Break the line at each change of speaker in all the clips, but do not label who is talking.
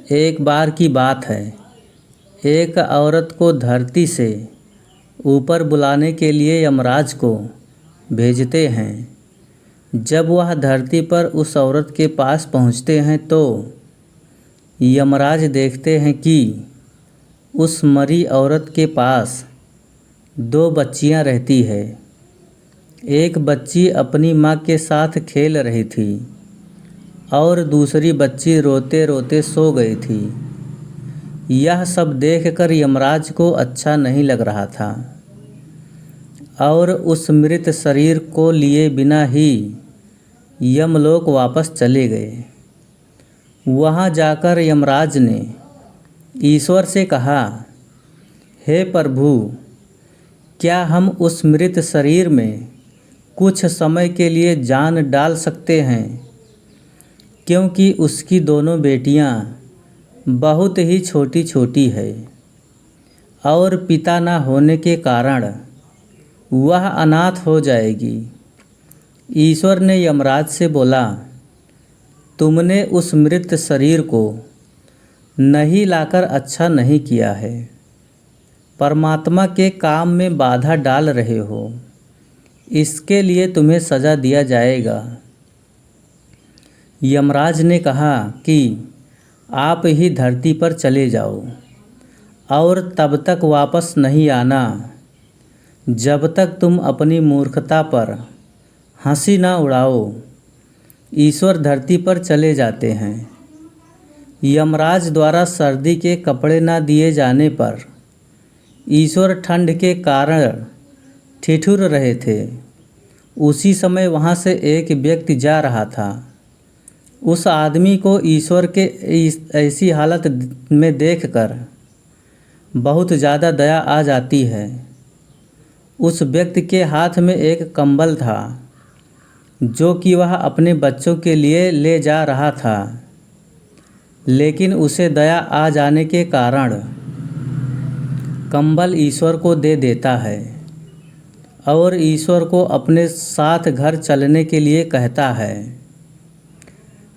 एक बार की बात है। एक औरत को धरती से ऊपर बुलाने के लिए यमराज को भेजते हैं। जब वह धरती पर उस औरत के पास पहुंचते हैं तो यमराज देखते हैं कि उस मरी औरत के पास 2 बच्चियां रहती है। एक बच्ची अपनी माँ के साथ खेल रही थी और दूसरी बच्ची रोते रोते सो गई थी। यह सब देखकर यमराज को अच्छा नहीं लग रहा था और उस मृत शरीर को लिए बिना ही यमलोक वापस चले गए। वहाँ जाकर यमराज ने ईश्वर से कहा, हे प्रभु, क्या हम उस मृत शरीर में कुछ समय के लिए जान डाल सकते हैं, क्योंकि उसकी दोनों बेटियां बहुत ही छोटी छोटी है और पिता न होने के कारण वह अनाथ हो जाएगी। ईश्वर ने यमराज से बोला, तुमने उस मृत शरीर को नहीं लाकर अच्छा नहीं किया है। परमात्मा के काम में बाधा डाल रहे हो, इसके लिए तुम्हें सज़ा दिया जाएगा। यमराज ने कहा कि आप ही धरती पर चले जाओ और तब तक वापस नहीं आना जब तक तुम अपनी मूर्खता पर हंसी ना उड़ाओ। ईश्वर धरती पर चले जाते हैं। यमराज द्वारा सर्दी के कपड़े ना दिए जाने पर ईश्वर ठंड के कारण ठिठुर रहे थे। उसी समय वहाँ से एक व्यक्ति जा रहा था। उस आदमी को ईश्वर के ऐसी हालत में देखकर बहुत ज़्यादा दया आ जाती है। उस व्यक्ति के हाथ में एक कंबल था जो कि वह अपने बच्चों के लिए ले जा रहा था, लेकिन उसे दया आ जाने के कारण कंबल ईश्वर को दे देता है और ईश्वर को अपने साथ घर चलने के लिए कहता है।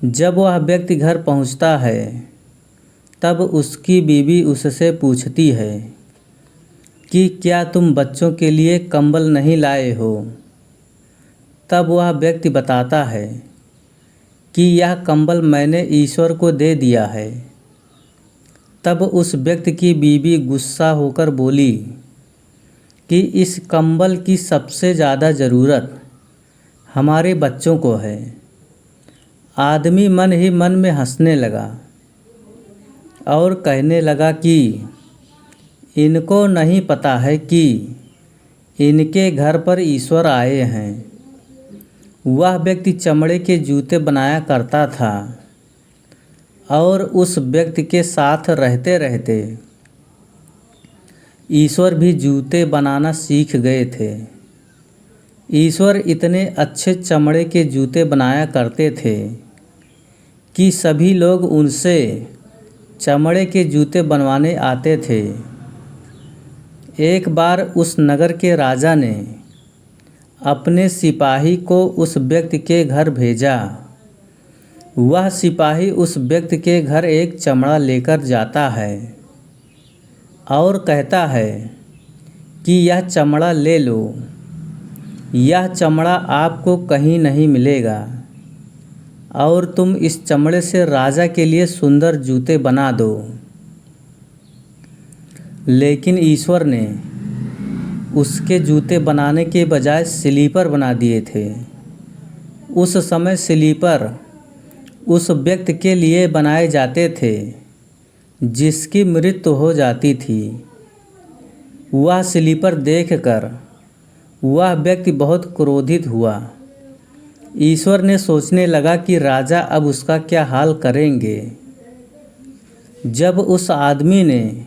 जब वह व्यक्ति घर पहुंचता है तब उसकी बीवी उससे पूछती है कि क्या तुम बच्चों के लिए कंबल नहीं लाए हो। तब वह व्यक्ति बताता है कि यह कंबल मैंने ईश्वर को दे दिया है। तब उस व्यक्ति की बीवी गुस्सा होकर बोली कि इस कंबल की सबसे ज़्यादा ज़रूरत हमारे बच्चों को है। आदमी मन ही मन में हंसने लगा और कहने लगा कि इनको नहीं पता है कि इनके घर पर ईश्वर आए हैं। वह व्यक्ति चमड़े के जूते बनाया करता था और उस व्यक्ति के साथ रहते रहते ईश्वर भी जूते बनाना सीख गए थे। ईश्वर इतने अच्छे चमड़े के जूते बनाया करते थे कि सभी लोग उनसे चमड़े के जूते बनवाने आते थे। एक बार उस नगर के राजा ने अपने सिपाही को उस व्यक्ति के घर भेजा। वह सिपाही उस व्यक्ति के घर एक चमड़ा लेकर जाता है और कहता है कि यह चमड़ा ले लो। यह चमड़ा आपको कहीं नहीं मिलेगा और तुम इस चमड़े से राजा के लिए सुंदर जूते बना दो। लेकिन ईश्वर ने उसके जूते बनाने के बजाय स्लीपर बना दिए थे। उस समय स्लीपर उस व्यक्ति के लिए बनाए जाते थे जिसकी मृत्यु हो जाती थी। वह स्लीपर देखकर वह व्यक्ति बहुत क्रोधित हुआ। ईश्वर ने सोचने लगा कि राजा अब उसका क्या हाल करेंगे। जब उस आदमी ने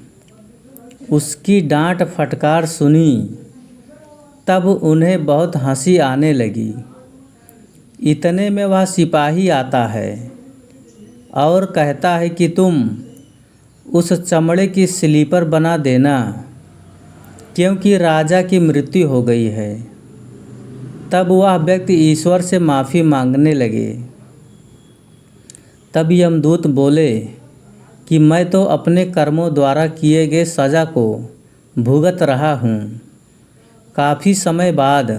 उसकी डांट फटकार सुनी तब उन्हें बहुत हंसी आने लगी। इतने में वह सिपाही आता है और कहता है कि तुम उस चमड़े की स्लीपर बना देना, क्योंकि राजा की मृत्यु हो गई है। तब वह व्यक्ति ईश्वर से माफ़ी मांगने लगे। तब यमदूत बोले कि मैं तो अपने कर्मों द्वारा किए गए सज़ा को भुगत रहा हूँ। काफ़ी समय बाद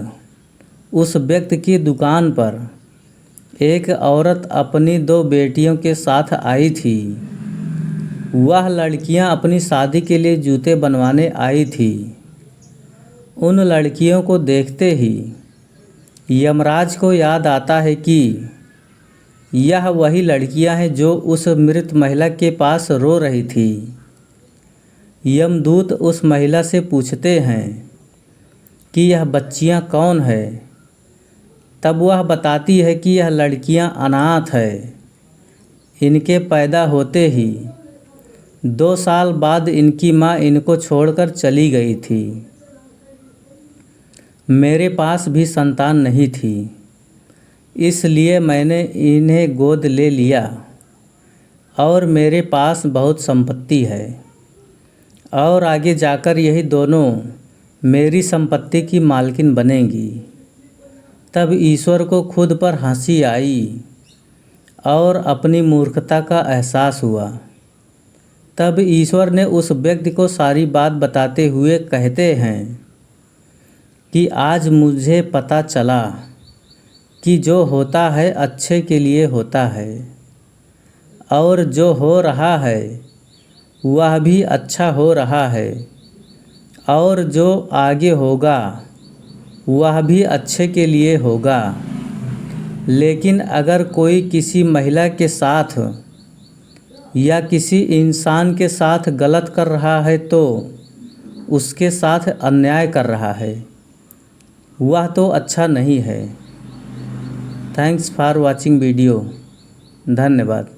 उस व्यक्ति की दुकान पर एक औरत अपनी 2 बेटियों के साथ आई थी। वह लड़कियां अपनी शादी के लिए जूते बनवाने आई थी। उन लड़कियों को देखते ही यमराज को याद आता है कि यह वही लड़कियां हैं जो उस मृत महिला के पास रो रही थी। यमदूत उस महिला से पूछते हैं कि यह बच्चियां कौन है। तब वह बताती है कि यह लड़कियां अनाथ है। इनके पैदा होते ही 2 साल बाद इनकी माँ इनको छोड़कर चली गई थी। मेरे पास भी संतान नहीं थी, इसलिए मैंने इन्हें गोद ले लिया और मेरे पास बहुत संपत्ति है और आगे जाकर यही दोनों मेरी संपत्ति की मालकिन बनेंगी। तब ईश्वर को खुद पर हंसी आई और अपनी मूर्खता का एहसास हुआ। तब ईश्वर ने उस व्यक्ति को सारी बात बताते हुए कहते हैं कि आज मुझे पता चला कि जो होता है अच्छे के लिए होता है और जो हो रहा है वह भी अच्छा हो रहा है और जो आगे होगा वह भी अच्छे के लिए होगा। लेकिन अगर कोई किसी महिला के साथ या किसी इंसान के साथ गलत कर रहा है तो उसके साथ अन्याय कर रहा है, वह तो अच्छा नहीं है। Thanks for watching video. धन्यवाद।